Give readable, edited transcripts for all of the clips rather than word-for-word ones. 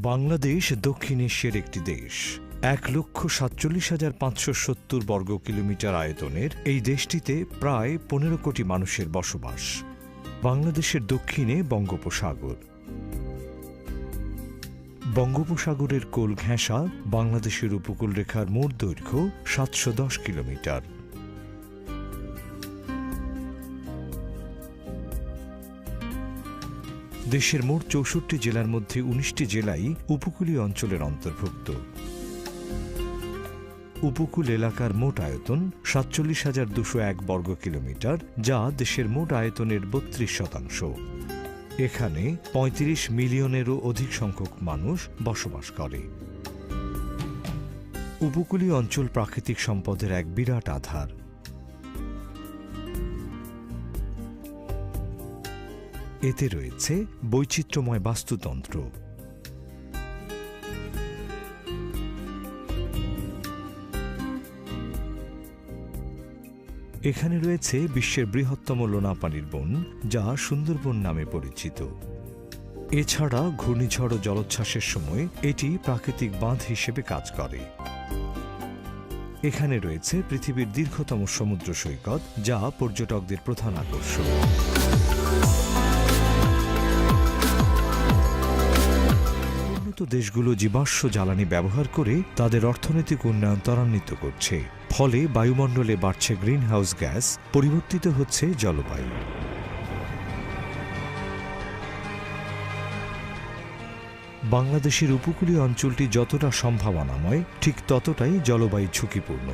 বাংলাদেশ দক্ষিণ এশিয়ার একটি দেশ। ১,৪৭,৫৭০ বর্গ কিলোমিটার আয়তনের এই দেশটিতে প্রায় ১৫ কোটি মানুষের বসবাস। বাংলাদেশের দক্ষিণে বঙ্গোপসাগর। বঙ্গোপসাগরের কোল ঘেঁষা বাংলাদেশের উপকূলরেখার মোট দৈর্ঘ্য ৭১০ কিলোমিটার। দেশের মোট ৬৪ জেলার মধ্যে ১৯টি জেলাই উপকূলীয় অঞ্চলের অন্তর্ভুক্ত। উপকূল এলাকার মোট আয়তন ৪৭,২০১ বর্গ কিলোমিটার, যা দেশের মোট আয়তনের ৩২%। এখানে ৩৫ মিলিয়নেরও অধিক সংখ্যক মানুষ বসবাস করে। উপকূলীয় অঞ্চল প্রাকৃতিক সম্পদের এক বিরাট আধার। এতে রয়েছে বৈচিত্র্যময় বাস্তুতন্ত্র। এখানে রয়েছে বিশ্বের বৃহত্তম লোনা পানির বন, যা সুন্দরবন নামে পরিচিত। এছাড়া ঘূর্ণিঝড় ও জলোচ্ছ্বাসের সময় এটি প্রাকৃতিক বাঁধ হিসেবে কাজ করে। এখানে রয়েছে পৃথিবীর দীর্ঘতম সমুদ্র সৈকত, যা পর্যটকদের প্রধান আকর্ষণ। উন্নত দেশগুলো জীবাশ্ম জ্বালানি ব্যবহার করে তাদের অর্থনৈতিক উন্নয়ন ত্বরান্বিত করছে। ফলে বায়ুমণ্ডলে বাড়ছে গ্রিনহাউস গ্যাস, পরিবর্তিত হচ্ছে জলবায়ু। বাংলাদেশের উপকূলীয় অঞ্চলটি যতটা সম্ভাবনাময়, ঠিক ততটাই জলবায়ু ঝুঁকিপূর্ণ।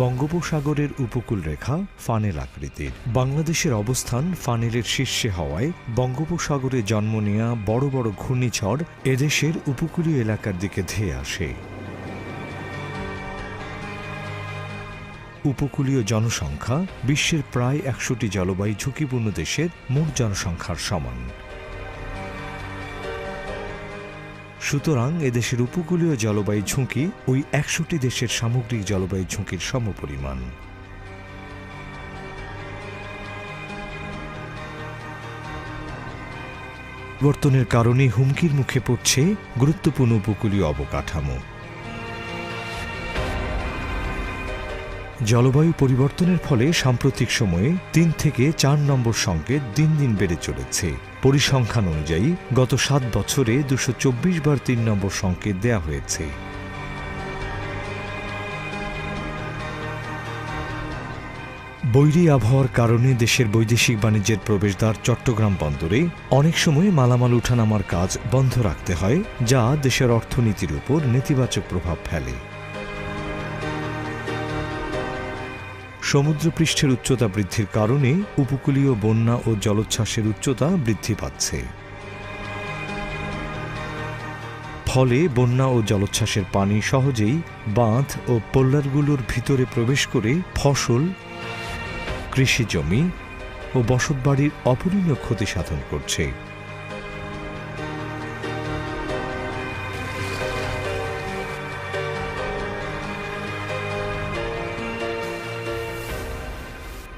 বঙ্গোপসাগরের উপকূল রেখা ফানেল আকৃতির। বাংলাদেশের অবস্থান ফানেলের শীর্ষে হওয়ায় বঙ্গোপসাগরে জন্ম নেয়া বড় বড় ঘূর্ণিঝড় এদেশের উপকূলীয় এলাকার দিকে ধেয়ে আসে। উপকূলীয় জনসংখ্যা বিশ্বের প্রায় ১০০টি জলবায়ু ঝুঁকিপূর্ণ দেশের মোট জনসংখ্যার সমান। সুতরাং এদেশের উপকূলীয় জলবায়ু ঝুঁকি ওই ১০০টি দেশের সামগ্রিক জলবায়ু ঝুঁকির সমপরিমাণ। পরিবর্তনের কারণে হুমকির মুখে পড়ছে গুরুত্বপূর্ণ উপকূলীয় অবকাঠামো। জলবায়ু পরিবর্তনের ফলে সাম্প্রতিক সময়ে ৩ থেকে ৪ নম্বর সংকেত দিন দিন বেড়ে চলেছে। পরিসংখ্যান অনুযায়ী গত ৭ বছরে ২২৪ বার ৩ নম্বর সংকেত দেয়া হয়েছে। বৈরী আবহাওয়ার কারণে দেশের বৈদেশিক বাণিজ্যের প্রবেশদ্বার চট্টগ্রাম বন্দরে অনেক সময় মালামাল উঠানামার কাজ বন্ধ রাখতে হয়, যা দেশের অর্থনীতির উপর নেতিবাচক প্রভাব ফেলে। সমুদ্রপৃষ্ঠের উচ্চতা বৃদ্ধির কারণে উপকূলীয় বন্যা ও জলোচ্ছ্বাসের উচ্চতা বৃদ্ধি পাচ্ছে। ফলে বন্যা ও জলোচ্ছ্বাসের পানি সহজেই বাঁধ ও পোল্লারগুলোর ভিতরে প্রবেশ করে ফসল, কৃষিজমি ও বসতবাড়ির অপূরণীয় ক্ষতি সাধন করছে।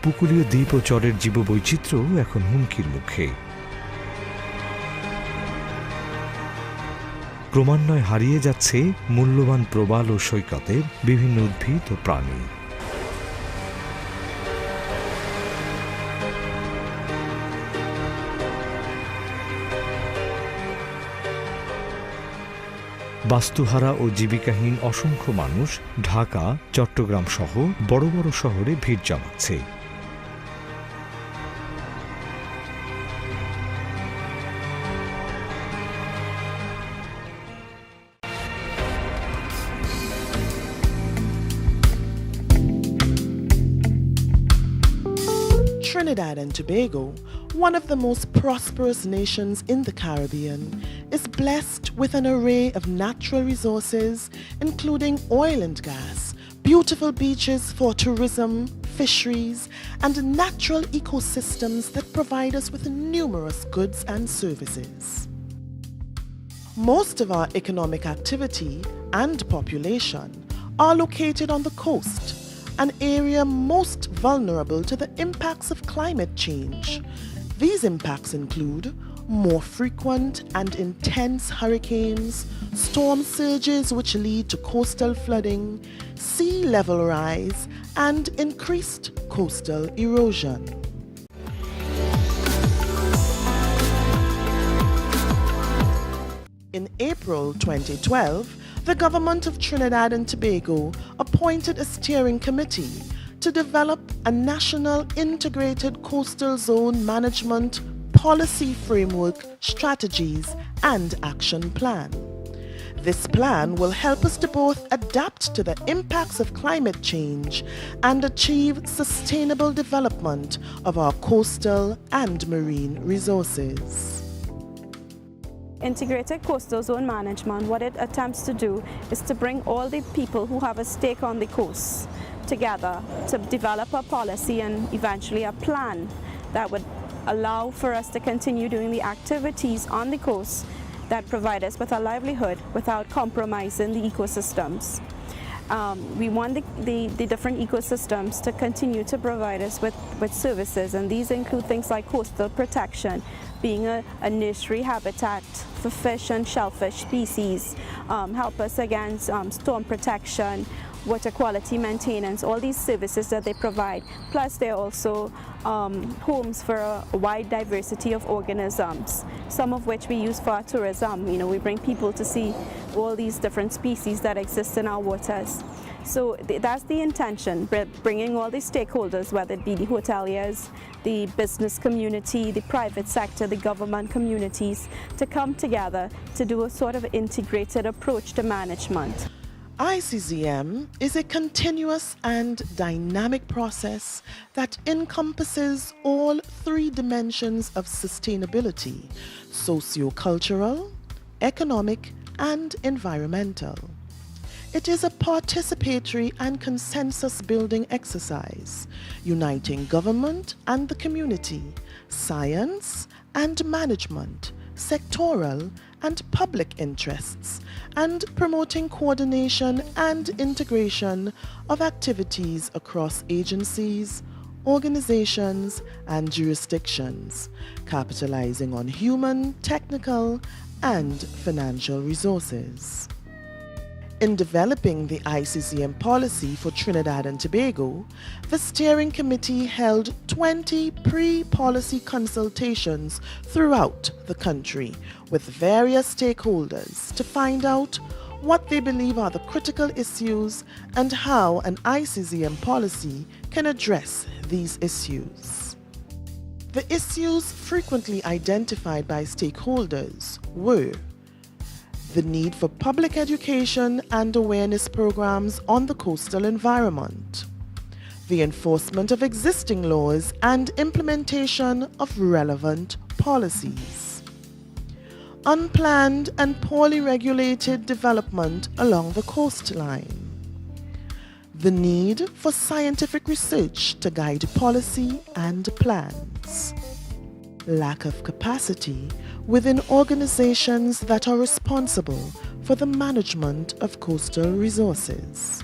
উপকূলীয় দ্বীপ ও চরের জীববৈচিত্র্য এখন হুমকির মুখে। ক্রমান্বয়ে হারিয়ে যাচ্ছে মূল্যবান প্রবাল ও সৈকতের বিভিন্ন উদ্ভিদ ও প্রাণী। বাস্তুহারা ও জীবিকাহীন অসংখ্য মানুষ ঢাকা, চট্টগ্রাম সহ বড় বড় শহরে ভিড় জমাচ্ছে। Trinidad and Tobago, one of the most prosperous nations in the Caribbean, is blessed with an array of natural resources, including oil and gas, beautiful beaches for tourism, fisheries, and natural ecosystems that provide us with numerous goods and services. Most of our economic activity and population are located on the coast, an area most vulnerable to the impacts of climate change. These impacts include more frequent and intense hurricanes, storm surges which lead to coastal flooding, sea level rise, and increased coastal erosion. In April 2012, the government of Trinidad and Tobago appointed a steering committee to develop a national integrated coastal zone management policy framework, strategies, and action plan. This plan will help us to both adapt to the impacts of climate change and achieve sustainable development of our coastal and marine resources. Integrated coastal zone management, what it attempts to do is to bring all the people who have a stake on the coast together to develop a policy and eventually a plan that would allow for us to continue doing the activities on the coast that provide us with a livelihood without compromising the ecosystems. We want the different ecosystems to continue to provide us with services, and these include things like coastal protection, being a nursery habitat for fish and shellfish species, help us against storm protection, water quality maintenance, all these services that they provide. Plus they're also homes for a wide diversity of organisms, some of which we use for our tourism. You know, we bring people to see all these different species that exist in our waters. So that's the intention, bringing all the stakeholders, whether it be the hoteliers, the business community, the private sector, the government communities, to come together to do a sort of integrated approach to management. ICZM is a continuous and dynamic process that encompasses all three dimensions of sustainability: socio-cultural, economic, and environmental. It is a participatory and consensus-building exercise, uniting government and the community, science and management, sectoral and public interests, and promoting coordination and integration of activities across agencies, organizations, and jurisdictions, capitalizing on human, technical, and financial resources. In developing the ICZM policy for Trinidad and Tobago, the steering committee held 20 pre-policy consultations throughout the country with various stakeholders to find out what they believe are the critical issues and how an ICZM policy can address these issues. The issues frequently identified by stakeholders were the need for public education and awareness programs on the coastal environment, the enforcement of existing laws and implementation of relevant policies, unplanned and poorly regulated development along the coastline, the need for scientific research to guide policy and plans, lack of capacity within organizations that are responsible for the management of coastal resources.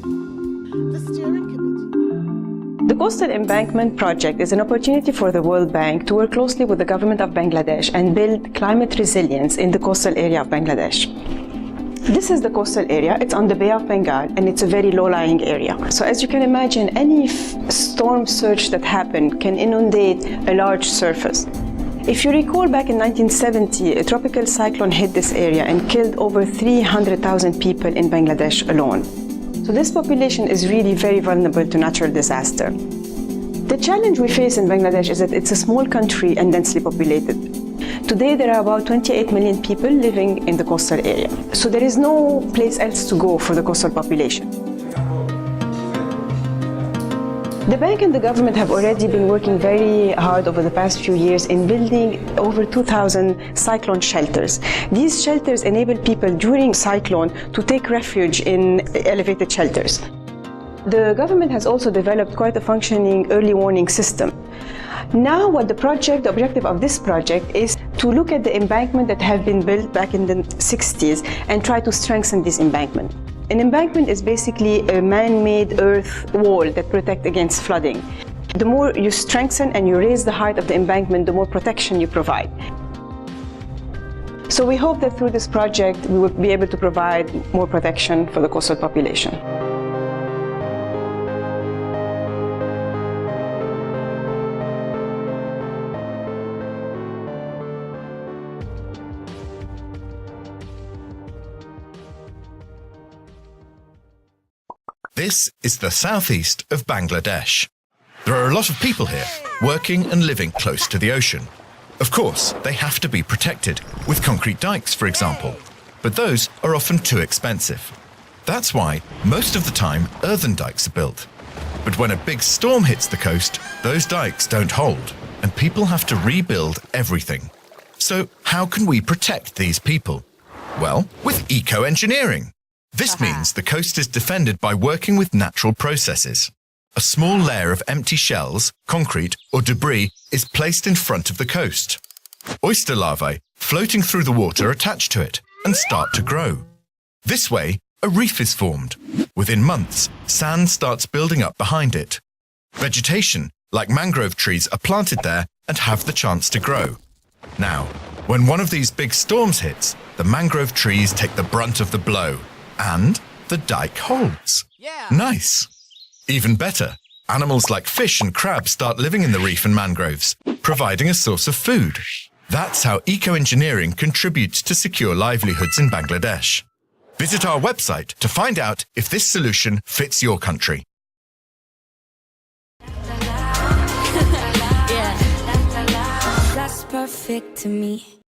The steering committee. The Coastal Embankment Project is an opportunity for the World Bank to work closely with the government of Bangladesh and build climate resilience in the coastal area of Bangladesh. This is the coastal area. It's on the Bay of Bengal and it's a very low-lying area. So as you can imagine, any storm surge that happened can inundate a large surface. If you recall, back in 1970, a tropical cyclone hit this area and killed over 300,000 people in Bangladesh alone. So this population is really very vulnerable to natural disaster. The challenge we face in Bangladesh is that it's a small country and densely populated. Today there are about 28 million people living in the coastal area. So there is no place else to go for the coastal population. The bank and the government have already been working very hard over the past few years in building over 2,000 cyclone shelters. These shelters enable people during cyclone to take refuge in elevated shelters. The government has also developed quite a functioning early warning system. Now what the objective of this project is to look at the embankment that have been built back in the 60s and try to strengthen this embankment. An embankment is basically a man-made earth wall that protects against flooding. The more you strengthen and you raise the height of the embankment, the more protection you provide. So we hope that through this project, we will be able to provide more protection for the coastal population. This is the southeast of Bangladesh. There are a lot of people here, working and living close to the ocean. Of course, they have to be protected, with concrete dikes, for example, but those are often too expensive. That's why, most of the time, earthen dikes are built. But when a big storm hits the coast, those dikes don't hold, and people have to rebuild everything. So how can we protect these people? Well, with eco-engineering. This means the coast is defended by working with natural processes. A small layer of empty shells, concrete, or debris is placed in front of the coast. Oyster larvae, floating through the water, attach to it and start to grow. This way, a reef is formed. Within months, sand starts building up behind it. Vegetation, like mangrove trees, are planted there and have the chance to grow. Now, when one of these big storms hits, the mangrove trees take the brunt of the blow, and the dike holds. Nice. Even better, animals like fish and crabs start living in the reef and mangroves, providing a source of food. That's how eco-engineering contributes to secure livelihoods in Bangladesh. Visit our website to find out if this solution fits your country. That's perfect to me.